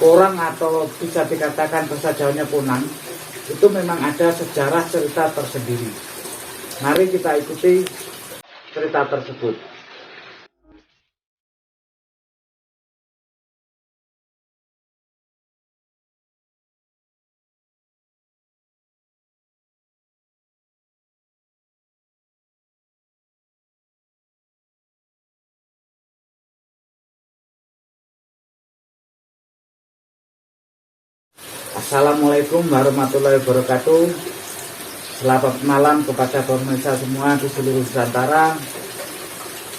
orang atau bisa dikatakan bahasa Jawanya Ponang itu memang ada sejarah cerita tersendiri. Mari kita ikuti cerita tersebut. Assalamualaikum warahmatullahi wabarakatuh. Selamat malam kepada pemirsa semua di seluruh Nusantara.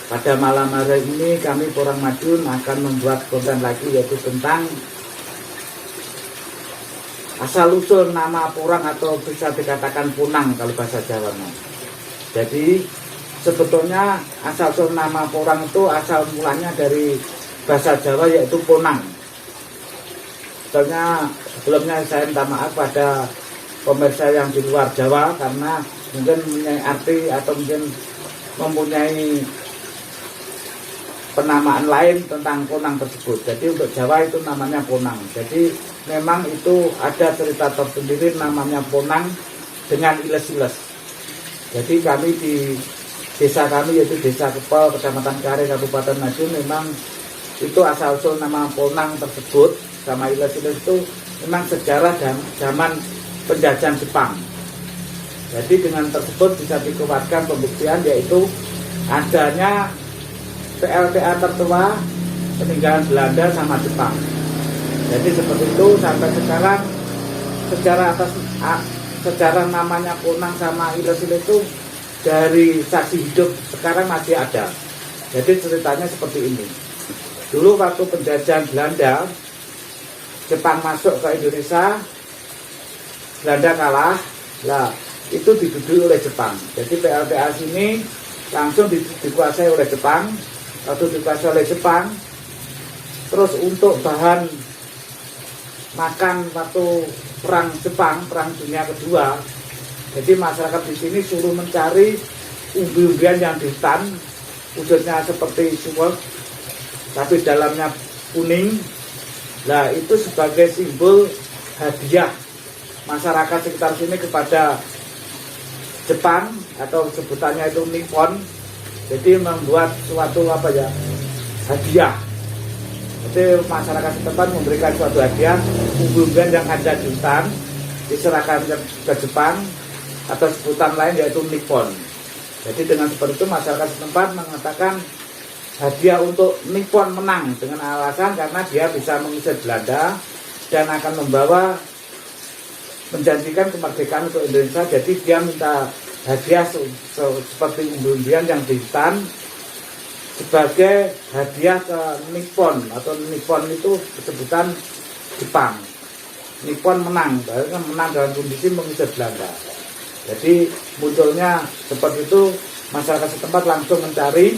Pada malam hari ini kami Porang Madiun akan membuat konten lagi, yaitu tentang asal usul nama Porang atau bisa dikatakan Ponang kalau bahasa Jawanya. Jadi sebetulnya asal usul nama Porang itu asal mulanya dari bahasa Jawa, yaitu Ponang. Sebelumnya saya minta maaf pada pemirsa yang di luar Jawa karena mungkin mempunyai arti atau mungkin mempunyai penamaan lain tentang Ponang tersebut. Jadi untuk Jawa itu namanya Ponang. Jadi memang itu ada cerita tersendiri namanya Ponang dengan iles-iles. Jadi kami di desa kami, yaitu Desa Kepel, Kecamatan Kare, Kabupaten Madiun, memang itu asal-usul nama Ponang tersebut sama iles-iles itu memang sejarah dan zaman penjajahan Jepang. Jadi dengan tersebut bisa dikuatkan pembuktian, yaitu adanya PLTA tertua peninggalan Belanda sama Jepang. Jadi seperti itu sampai sekarang sejarah namanya Ponang sama iles-iles itu dari saksi hidup sekarang masih ada. Jadi ceritanya seperti ini. Dulu waktu penjajahan Belanda, Jepang masuk ke Indonesia, Belanda kalah, itu diduduki oleh Jepang. Jadi PLTA sini langsung dikuasai oleh Jepang. Waktu dikuasai oleh Jepang, terus untuk bahan makan waktu perang Jepang, perang dunia kedua, jadi masyarakat di sini suruh mencari umbi-umbian yang di hutan, wujudnya seperti suwek, tapi dalamnya kuning. Itu sebagai simbol hadiah masyarakat sekitar sini kepada Jepang, atau sebutannya itu Nippon. Jadi membuat suatu hadiah. Jadi masyarakat setempat memberikan suatu hadiah umbi-umbian yang ada di hutan, diserahkan ke Jepang, atau sebutan lain yaitu Nippon. Jadi dengan seperti itu masyarakat setempat mengatakan hadiah untuk Nippon menang, dengan alasan karena dia bisa mengusir Belanda dan akan membawa menjanjikan kemerdekaan untuk Indonesia. Jadi dia minta hadiah seperti umbi-umbian yang di hutan sebagai hadiah ke Nippon, atau Nippon itu sebutan Jepang. Nippon menang, karena menang dalam kondisi mengusir Belanda. Jadi munculnya seperti itu, masyarakat setempat langsung mencari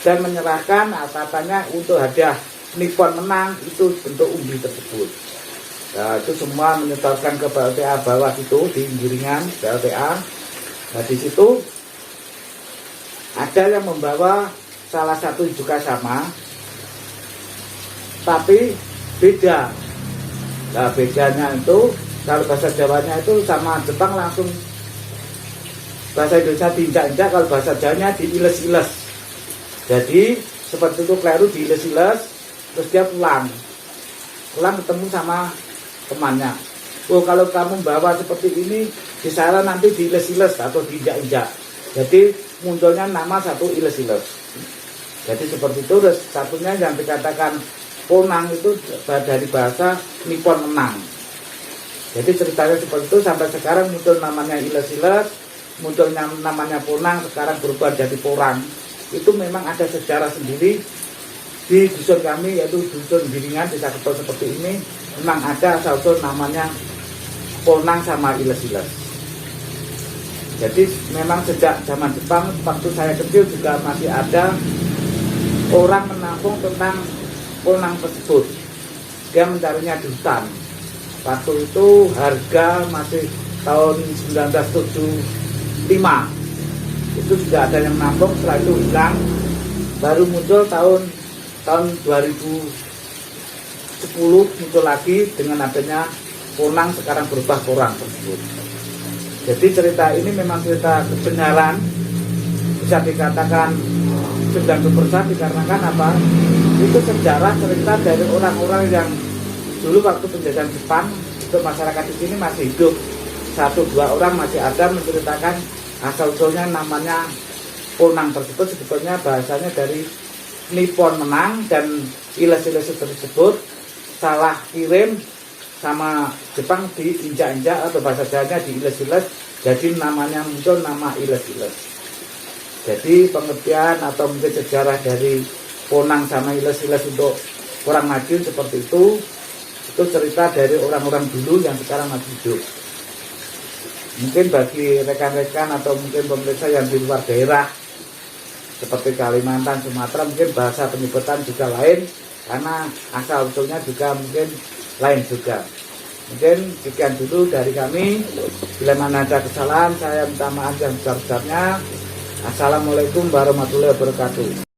dan menyerahkan katanya untuk hadiah Nippon menang itu bentuk umbi tersebut. Itu semua menyetorkan ke PLTA bawah itu di Giringan PLTA. Di situ ada yang membawa salah satu juga sama, tapi beda. Bedanya itu kalau bahasa Jawanya itu sama Jepang langsung bahasa Indonesia diinjak-injak, kalau bahasa Jawanya diiles-iles. Jadi seperti itu keliru, diiles-iles, terus dia pulang ketemu sama temannya. Kalau kamu bawa seperti ini, di sana nanti diiles-iles atau diinjak-injak. Jadi munculnya nama satu iles-iles. Jadi seperti itu. Terus satunya yang dikatakan Ponang itu dari bahasa Nippon menang. Jadi ceritanya seperti itu sampai sekarang muncul namanya iles-iles, munculnya namanya Ponang, sekarang berubah jadi Porang. Itu memang ada sejarah sendiri di dusun kami, yaitu dusun Giringan, Desa Kepel seperti ini. Memang ada asal-usul namanya Ponang sama iles-iles. Jadi memang sejak zaman Jepang, waktu saya kecil juga masih ada orang menampung tentang Ponang tersebut. Dia mencarinya di hutan. Waktu itu harga masih tahun 1975. Itu sudah ada yang menampung, setelah itu hilang. Baru muncul tahun 2000 10 muncul lagi dengan adanya Ponang sekarang berubah Porang tersebut. Jadi cerita ini memang cerita kebenaran, bisa dikatakan 90% dikarenakan apa? Itu sejarah cerita dari orang-orang yang dulu waktu penjajahan Jepang, untuk masyarakat di sini masih hidup. 1-2 orang masih ada menceritakan asal-usulnya namanya Ponang tersebut sebetulnya bahasanya dari Nippon menang, dan iles-iles tersebut salah kirim sama Jepang diinjak-injak atau bahasa Jawanya diiles-iles, jadi namanya muncul nama iles-iles. Jadi pengertian atau mungkin sejarah dari Ponang sama iles-iles untuk orang Madiun seperti itu cerita dari orang-orang dulu yang sekarang masih hidup. Mungkin bagi rekan-rekan atau mungkin pemirsa yang di luar daerah seperti Kalimantan, Sumatera, mungkin bahasa penyebutan juga lain karena asal usulnya juga mungkin lain juga. Mungkin sekian dulu dari kami. Bila mana ada kesalahan saya minta maaf yang besar-besarnya. Assalamualaikum warahmatullahi wabarakatuh.